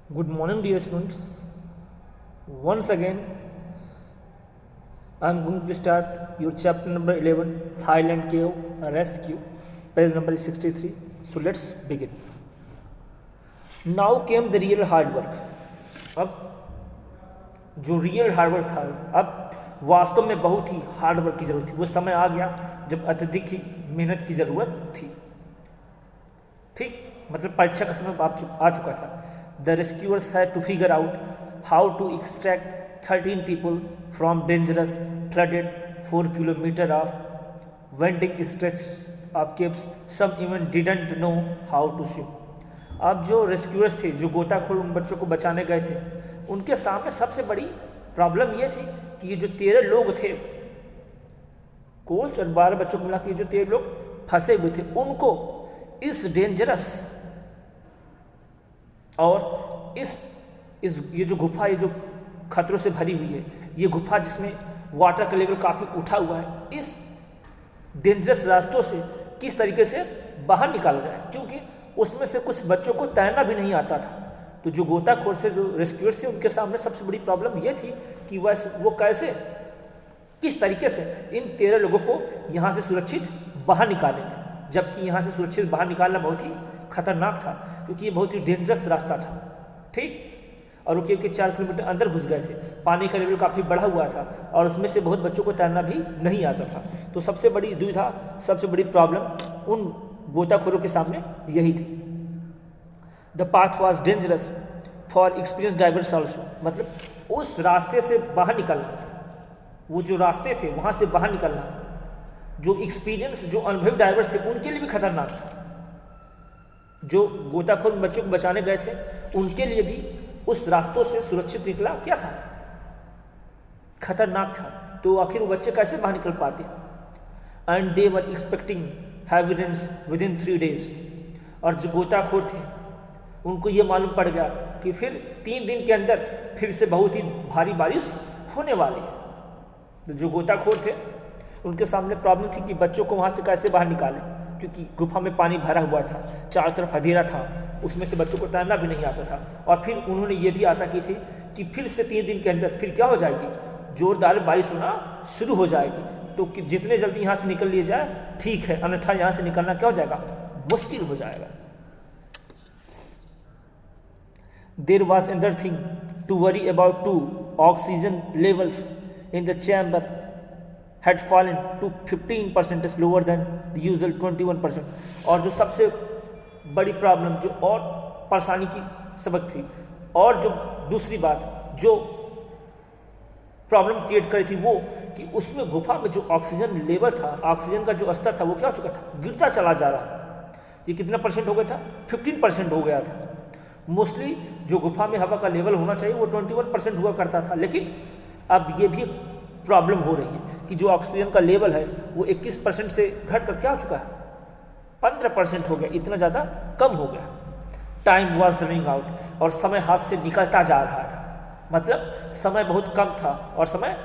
Good morning, dear students. Once again, I am going to start your chapter number 11, Thailand Cave Rescue, page number 63. So let's begin. Now came the real hard work. अब जो real hard work था, अब वास्तव में बहुत ही hard work की जरूरत थी। वो समय आ गया जब अत्यधिक ही मेहनत की जरूरत थी। ठीक, मतलब परीक्षा का समय आ चुका था। The rescuers had to figure out how to extract 13 people from dangerous, flooded 4 kilometers of winding stretch of caves. Some even didn't know how to swim. अब जो रेस्क्यूअर्स थे, जो गोताखोर उन बच्चों को बचाने गए थे, उनके सामने सबसे बड़ी प्रॉब्लम ये थी कि ये जो 13 लोग थे, कोच और 12 बच्चों को मिला के जो 13 लोग फंसे हुए थे, उनको इस डेंजरस और इस ये जो गुफा, ये जो खतरों से भरी हुई है, ये गुफा जिसमें वाटर का लेवल काफ़ी उठा हुआ है, इस डेंजरस रास्तों से किस तरीके से बाहर निकाला जाए, क्योंकि उसमें से कुछ बच्चों को तैरना भी नहीं आता था। तो जो गोताखोर से, जो रेस्क्यूअर्स थे, उनके सामने सबसे बड़ी प्रॉब्लम ये थी कि वो कैसे, किस तरीके से इन 13 लोगों को यहाँ से सुरक्षित बाहर निकालेंगे, जबकि यहाँ से सुरक्षित बाहर निकालना बहुत ही खतरनाक था, क्योंकि ये बहुत ही डेंजरस रास्ता था। ठीक, और वो क्योंकि 4 किलोमीटर अंदर घुस गए थे, पानी का लेवल काफ़ी बढ़ा हुआ था और उसमें से बहुत बच्चों को तैरना भी नहीं आता था। तो सबसे बड़ी दुविधा, सबसे बड़ी प्रॉब्लम उन गोताखोरों के सामने यही थी। The path was dangerous for experience diverse also, मतलब उस रास्ते से बाहर निकलना, वो जो रास्ते थे वहाँ से बाहर निकलना, जो एक्सपीरियंस, जो अनुभवी डाइवर्स थे, उनके लिए भी खतरनाक था। जो गोताखोर बच्चों को बचाने गए थे, उनके लिए भी उस रास्तों से सुरक्षित निकला क्या था, खतरनाक था। तो आखिर वो बच्चे कैसे बाहर निकल पाते? And they were expecting heavy rains within 3 days, और जो गोताखोर थे उनको ये मालूम पड़ गया कि फिर 3 दिन के अंदर फिर से बहुत ही भारी बारिश होने वाली है। तो जो गोताखोर थे, उनके सामने प्रॉब्लम थी कि बच्चों को वहाँ से कैसे बाहर निकालें, क्योंकि गुफा में पानी भरा हुआ था, चारों तरफ अंधेरा था, उसमें से बच्चों को तैरना भी नहीं आता था। और फिर उन्होंने ये भी आशा की थी कि फिर से 3 दिन के अंदर फिर क्या हो जाएगी, जोरदार बारिश होना शुरू हो जाएगी। तो जितने जल्दी यहाँ से निकल लिया जाए ठीक है, अन्यथा यहाँ से निकलना क्या हो जाएगा, मुश्किल हो जाएगा। There was another thing to worry about to oxygen levels in the chamber had fallen to 15% lower than the usual 21%। और जो सबसे बड़ी प्रॉब्लम, जो और परेशानी की सबक थी, और जो दूसरी बात जो प्रॉब्लम क्रिएट करी थी, वो कि उसमें गुफा में जो ऑक्सीजन लेवल था, ऑक्सीजन का जो स्तर था, वो क्या हो चुका था, गिरता चला जा रहा था। ये कितना परसेंट हो गया था, 15% हो गया था। मोस्टली जो गुफा में हवा का लेवल होना चाहिए वो 21% हुआ करता था, लेकिन अब ये भी प्रॉब्लम हो रही है कि जो ऑक्सीजन का लेवल है वो 21% से घट कर क्या हो चुका है, 15% हो गया, इतना ज़्यादा कम हो गया। टाइम वॉज रनिंग आउट, और समय हाथ से निकलता जा रहा था, मतलब समय बहुत कम था और समय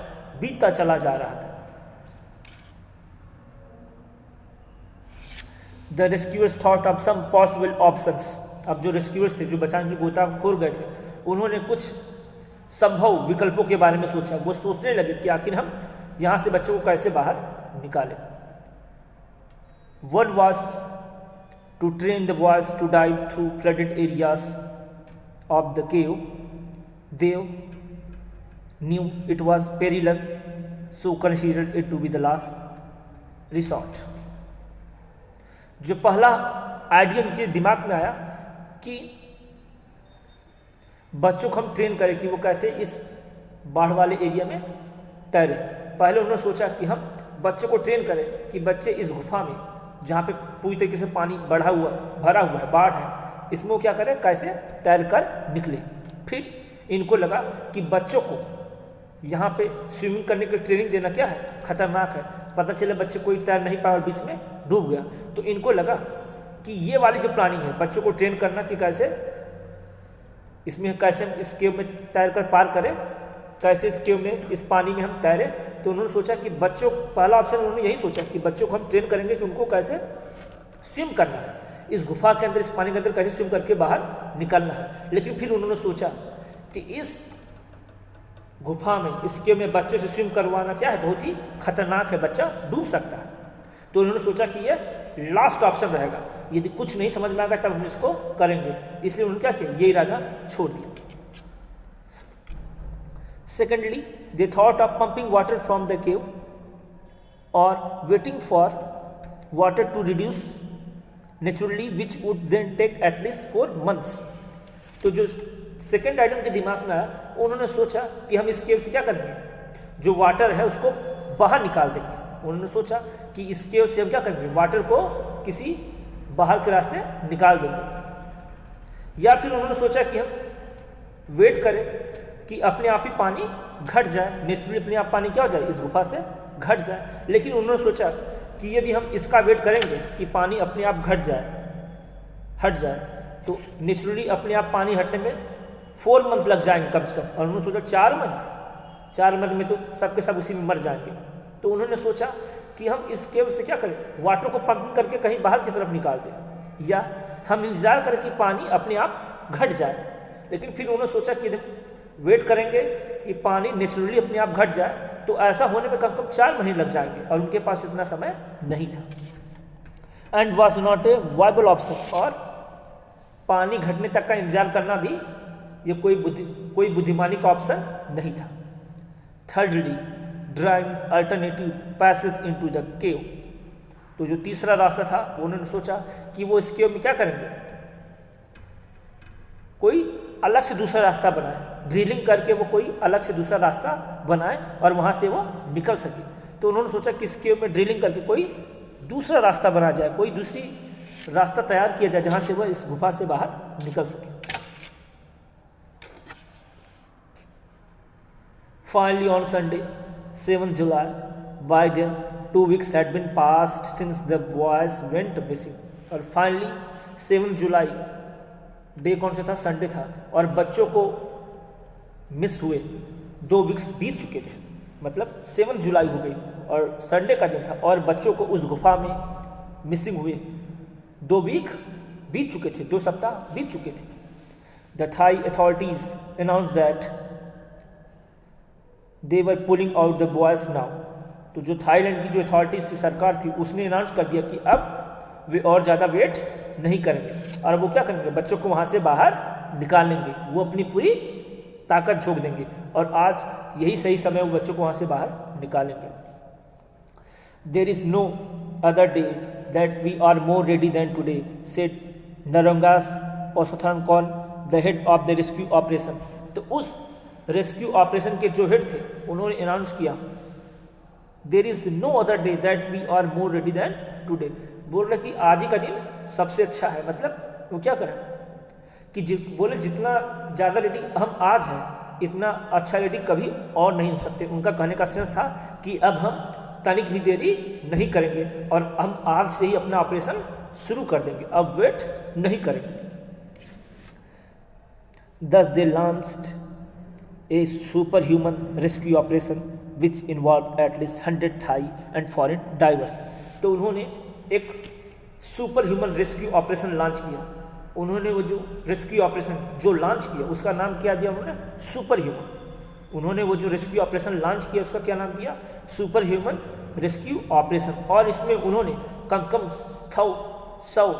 बीतता चला जा रहा था। The rescuers thought of some possible options. अब जो रेस्क्यूअर्स थे, जो बचाने के लिए गोताखोर गए थे, उन्होंने कुछ संभव विकल्पों के बारे में सोचा। वो सोचने लगे कि आखिर हम यहाँ से बच्चों को कैसे बाहर निकालें। One was to train the boys to dive through flooded areas of the cave. They knew it was perilous, so considered it to be the last resort. जो पहला आइडिया उनके दिमाग में आया कि बच्चों को हम ट्रेन करें कि वो कैसे इस बाढ़ वाले एरिया में तैरे। पहले उन्होंने सोचा कि हम बच्चों को ट्रेन करें कि बच्चे इस गुफा में, जहाँ पे पूरी तरीके से पानी भरा हुआ है, बाढ़ है, इसमें वो क्या करें, कैसे तैर कर निकले। फिर इनको लगा कि बच्चों को यहाँ पे स्विमिंग करने की ट्रेनिंग देना क्या है, खतरनाक है। पता चला बच्चे कोई तैर नहीं पाया और बीच में डूब गया। तो इनको लगा कि ये वाली जो प्लानिंग है, बच्चों को ट्रेन करना कि कैसे इसमें, कैसे इस केव में तैर कर पार करें, कैसे इस केव में, इस पानी में हम तैरें। तो उन्होंने सोचा कि बच्चों, पहला ऑप्शन उन्होंने यही सोचा कि बच्चों को हम ट्रेन करेंगे कि उनको कैसे स्विम करना है। इस गुफा के अंदर, इस पानी के अंदर कैसे स्विम करके बाहर निकलना है। लेकिन फिर उन्होंने सोचा कि इस गुफा में, इसके में बच्चों से स्विम करवाना क्या है, बहुत ही खतरनाक है, बच्चा डूब सकता है। तो उन्होंने सोचा कि यह लास्ट ऑप्शन रहेगा, यदि कुछ नहीं समझ में आएगा तब हम इसको करेंगे। इसलिए उन्होंने क्या किया, ये इरादा छोड़ दिया। Secondly, they thought of pumping water from the cave और waiting for water to reduce naturally which would then take at least 4 months। तो जो सेकेंड आइटम के दिमाग में आया, उन्होंने सोचा कि हम इस केव से क्या करेंगे, जो वाटर है उसको बाहर निकाल देंगे। उन्होंने सोचा कि इस केव से हम क्या करेंगे, वाटर को किसी बाहर के रास्ते निकाल देंगे। या फिर उन्होंने सोचा कि हम वेट करें कि अपने आप ही पानी घट जाए, नेचुरली अपने आप पानी क्या हो जाए, इस गुफा से घट जाए। लेकिन उन्होंने सोचा कि यदि हम इसका वेट करेंगे कि पानी अपने आप हट जाए, तो नेचुरली अपने आप पानी हटने में 4 months लग जाएंगे कम से कम। और उन्होंने सोचा 4 month में तो सबके सब उसी में मर जाएंगे। तो उन्होंने सोचा कि हम इस केव से क्या करें, वाटर को पंपिंग करके कहीं बाहर की तरफ निकाल दें, या हम इंतजार करें कि पानी अपने आप घट जाए। लेकिन फिर उन्होंने सोचा कि वेट करेंगे कि पानी नेचुरली अपने आप घट जाए, तो ऐसा होने में कम से कम 4 महीने लग जाएंगे, और उनके पास इतना समय नहीं था। And was not a viable option, और पानी घटने तक का इंतजार करना भी ये कोई बुद्धिमानी का ऑप्शन नहीं था। Thirdly, drawing alternative passage into the cave. तो जो तीसरा रास्ता था, उन्होंने सोचा कि वो इस केव में क्या करेंगे, कोई अलग से दूसरा रास्ता बनाए, ड्रिलिंग करके वो कोई अलग से दूसरा रास्ता बनाए और वहां से वो निकल सके। तो उन्होंने सोचा कि इस केव में ड्रिलिंग करके कोई दूसरा रास्ता बना जाए, कोई दूसरी रास्ता तैयार किया जाए जहां से वह इस गुफा से बाहर निकल सके। Finally, on Sunday, 7th July, by then 2 weeks had been passed since the boys went missing। और फाइनली 7 जुलाई डे कौन सा था, संडे था, और बच्चों को मिस हुए 2 वीक्स बीत चुके थे। मतलब 7 जुलाई हो गई और संडे का दिन था, और बच्चों को उस गुफा में मिसिंग हुए 2 वीक बीत चुके थे, 2 सप्ताह बीत चुके थे। The Thai authorities announce that they were pulling out the boys now. तो जो थाईलैंड की जो अथॉरिटीज थी, सरकार थी, उसने अनाउंस कर दिया कि अब वे और ज़्यादा वेट नहीं करेंगे, और वो क्या करेंगे, बच्चों को वहाँ से बाहर निकाल लेंगे, वो अपनी पूरी ताकत झोंक देंगे, और आज यही सही समय वो बच्चों को वहाँ से बाहर निकालेंगे। There is no other day that we are more ready than today, said Narongsak Osottanakorn, the head of the rescue operation. तो उस रेस्क्यू ऑपरेशन के जो हेड थे, उन्होंने अनाउंस किया, there is no other day that we are more ready than today. बोल रहे कि आज ही का दिन सबसे अच्छा है। मतलब वो क्या करें कि बोले जितना ज़्यादा रेडी हम आज हैं, इतना अच्छा रेडी कभी और नहीं हो सकते। उनका कहने का सेंस था कि अब हम तनिक भी देरी नहीं करेंगे और हम आज से ही अपना ऑपरेशन शुरू कर देंगे, अब वेट नहीं करेंगे। Thus they launched a superhuman rescue operation which involved at least 100 Thai and foreign divers। तो उन्होंने एक super human rescue operation launch किया। उन्होंने वो जो रेस्क्यू ऑपरेशन जो लॉन्च किया उसका नाम क्या दिया उन्होंने, सुपर ह्यूमन। उन्होंने वो जो रेस्क्यू ऑपरेशन लॉन्च किया उसका क्या नाम दिया, सुपर ह्यूमन रेस्क्यू ऑपरेशन। और इसमें उन्होंने कम 100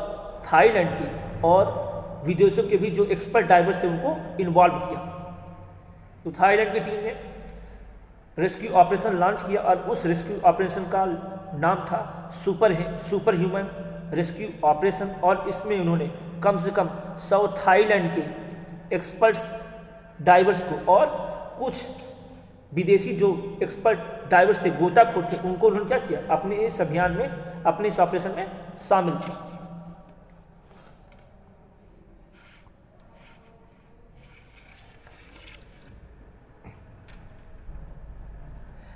थाईलैंड के और विदेशों के भी जो एक्सपर्ट डाइवर्स थे उनको इन्वॉल्व किया। तो थाईलैंड की टीम ने रेस्क्यू ऑपरेशन लॉन्च किया और उस रेस्क्यू ऑपरेशन का नाम था सुपर ह्यूमन रेस्क्यू ऑपरेशन। और इसमें उन्होंने कम से कम 100 थाईलैंड के एक्सपर्ट्स डाइवर्स को और कुछ विदेशी जो एक्सपर्ट डाइवर्स थे, गोताखोर थे, उनको उन्होंने क्या किया, अपने इस अभियान में, अपने इस ऑपरेशन में शामिल किया।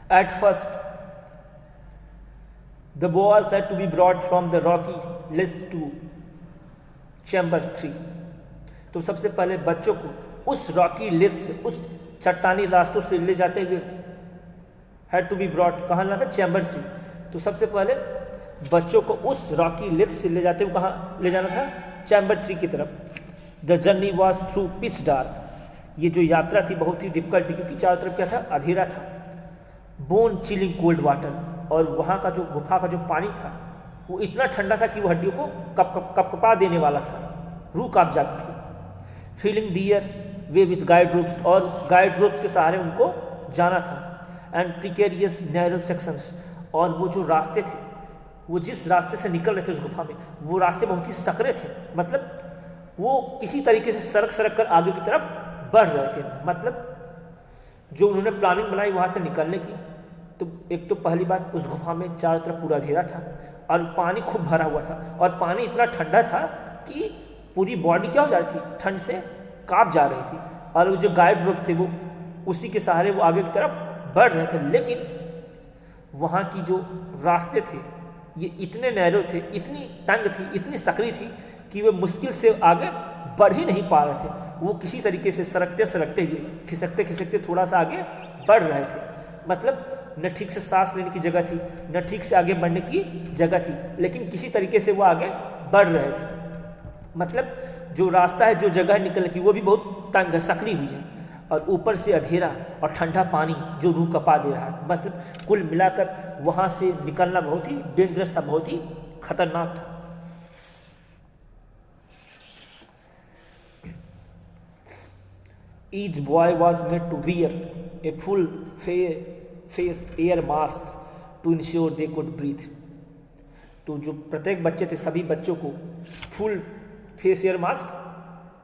At first, the boys had to be brought from the rocky ledge to chamber 3। तो सबसे पहले बच्चों को उस रॉकी लेज से, उस चट्टानी रास्तों से ले जाते हुए had to be brought, कहाँ लाना था, चैम्बर 3। तो सबसे पहले बच्चों को उस रॉकी लिफ्ट से ले जाते हुए कहाँ ले जाना था? चैम्बर 3 की तरफ। The journey was through pitch dark. ये जो यात्रा थी बहुत ही डिफिकल्ट थी क्योंकि चारों तरफ क्या था? अंधेरा था। बोन चिलिंग कोल्ड वाटर, और वहाँ का जो गुफा का जो पानी था वो इतना ठंडा था कि वो हड्डियों को कपकपा देने वाला था, रूह कांप जाती थी। Feeling their way with guide ropes, और गाइड रोप्स के सहारे उनको जाना था। एंड प्रिकेरियस नैरो सेक्शंस, और वो जो रास्ते थे, वो जिस रास्ते से निकल रहे थे उस गुफा में, वो रास्ते बहुत ही सकरे थे। मतलब वो किसी तरीके से सरक कर आगे की तरफ बढ़ रहे थे। मतलब जो उन्होंने प्लानिंग बनाई वहाँ से निकलने की, तो एक तो पहली बात, उस गुफा में चारों तरफ पूरा अंधेरा था और पानी खूब भरा हुआ था, और पानी इतना ठंडा था कि पूरी बॉडी क्या हो जा रही थी? ठंड से कांप जा रही थी। और वो जो गाइड रोप थे वो उसी के सहारे वो आगे की तरफ बढ़ रहे थे। लेकिन वहाँ की जो रास्ते थे ये इतने नैरो थे, इतनी तंग थी, इतनी सकरी थी कि वे मुश्किल से आगे बढ़ ही नहीं पा रहे थे। वो किसी तरीके से सरकते हुए, खिसकते थोड़ा सा आगे बढ़ रहे थे। मतलब न ठीक से सांस लेने की जगह थी, न ठीक से आगे बढ़ने की जगह थी, लेकिन किसी तरीके से वो आगे बढ़ रहे थे। मतलब जो रास्ता है, जो जगह निकलने की, वो भी बहुत तंग है, सकरी हुई है, और ऊपर से अंधेरा और ठंडा पानी जो रूह कपा दे रहा है। मतलब कुल मिलाकर वहाँ से निकलना बहुत ही डेंजरस था, बहुत ही खतरनाक था। Each boy was made to wear a full face air masks to ensure they could breathe. तो जो प्रत्येक बच्चे थे, सभी बच्चों को फुल फेस एयर मास्क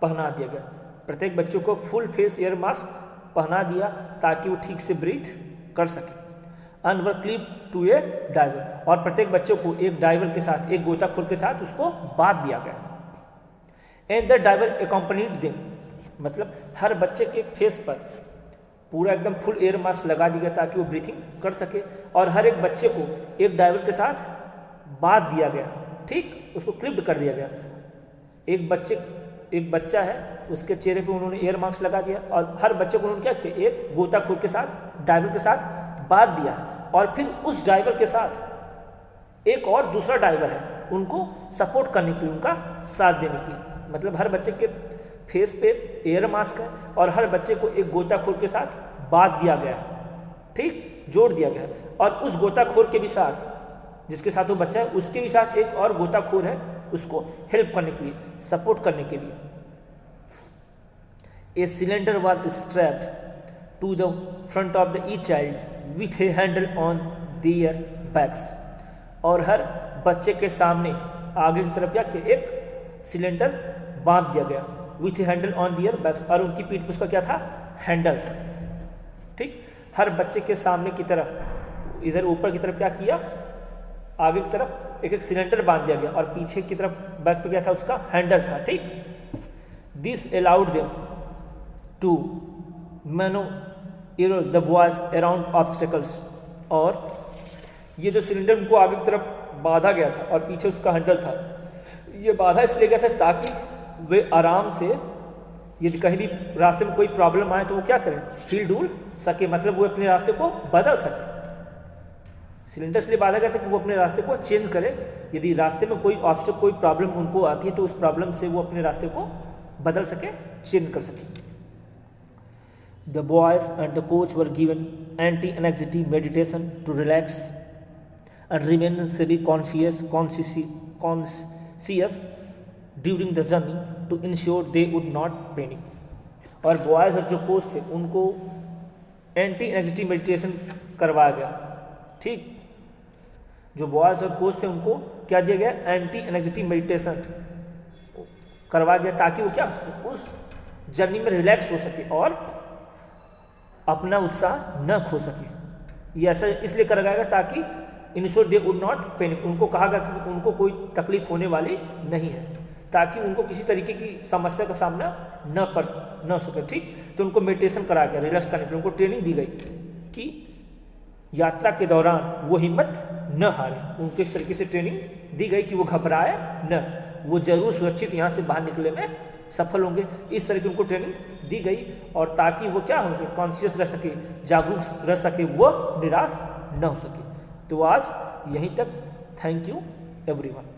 पहना दिया गया। प्रत्येक बच्चों को फुल फेस एयर मास्क पहना दिया ताकि वो ठीक से ब्रीथ कर सके। And were clip to a diver, और प्रत्येक बच्चों को एक डाइवर के साथ, एक गोताखोर के साथ उसको बांध दिया गया। And the diver accompanied them, मतलब हर बच्चे के फेस पर पूरा एकदम फुल एयर मास्क लगा दिया गया ताकि वो ब्रीथिंग कर सके, और हर एक बच्चे को एक डाइवर के साथ बांध दिया गया। ठीक, उसको क्लिप्ड कर दिया गया। एक बच्चा है, उसके चेहरे पे उन्होंने एयर मास्क लगा दिया, और हर बच्चे को उन्होंने क्या किया? एक गोताखोर के साथ, डाइवर के साथ बांध दिया, और फिर उस डाइवर के साथ एक और दूसरा डाइवर है, उनको सपोर्ट करने के लिए, उनका साथ देने के लिए। मतलब हर बच्चे के फेस पे एयर मास्क है और हर बच्चे को एक गोताखोर के साथ बांध दिया गया, ठीक, जोड़ दिया गया। और उस गोताखोर के भी साथ, जिसके साथ वो बच्चा है, उसके भी साथ एक और गोताखोर है, उसको हेल्प करने के लिए, सपोर्ट करने के लिए। A cylinder was strapped to the front of the each child with a handle on their backs, और हर बच्चे के सामने आगे की तरफ क्या किया? एक सिलेंडर बांध दिया गया with a handle on their backs, और उनकी पीठ पर उसका क्या था? हैंडल था। ठीक, हर बच्चे के सामने की तरफ, इधर ऊपर की तरफ क्या किया? आगे की तरफ एक एक सिलेंडर बांध दिया गया, और पीछे की तरफ बैक पे क्या था? उसका हैंडल था। ठीक, this allowed them to manoeuvre the boys around obstacles, और ये जो सिलेंडर उनको आगे की तरफ बांधा गया था और पीछे उसका हैंडल था, ये बांधा इसलिए गया था ताकि वे आराम से, यदि कहीं भी रास्ते में कोई प्रॉब्लम आए तो वो क्या करें? हिल डुल सके, मतलब वो अपने रास्ते को बदल सके। सिलेंडर इसलिए बांधा गया था कि वो अपने रास्ते को चेंज करे। यदि रास्ते में कोई ऑब्स्टेकल, कोई प्रॉब्लम उनको आती है तो उस प्रॉब्लम से वो अपने रास्ते को बदल सके, चेंज कर सके। The boys and the coach were given anti anxiety meditation to relax and remain semi conscious during the journey to ensure they would not panic. और बॉयज़ और जो कोच थे उनको एंटी एंग्जाइटी मेडिटेशन करवाया गया। ठीक, जो बॉयज़ और कोच थे उनको क्या दिया गया? एंटी एंग्जाइटी मेडिटेशन करवाया गया ताकि वो क्या, उस जर्नी में रिलैक्स हो सके और अपना उत्साह न खो सके। ये ऐसा इसलिए कराया गया ताकि ensure they would not panic, उनको कहा गया कि उनको कोई तकलीफ होने वाली नहीं है, ताकि उनको किसी तरीके की समस्या का सामना न सके। ठीक, तो उनको मेडिटेशन कराया गया, रिलैक्स करने के लिए उनको ट्रेनिंग दी गई कि यात्रा के दौरान वो हिम्मत न हारे। उनको इस तरीके से ट्रेनिंग दी गई कि वो घबराए न, वो जरूर सुरक्षित यहाँ से बाहर निकले में सफल होंगे। इस तरह की उनको ट्रेनिंग दी गई, और ताकि वो क्या हो सके? कॉन्शियस रह सके, जागरूक रह सके, वो निराश न हो सके। तो आज यहीं तक थैंक यू एवरीवन।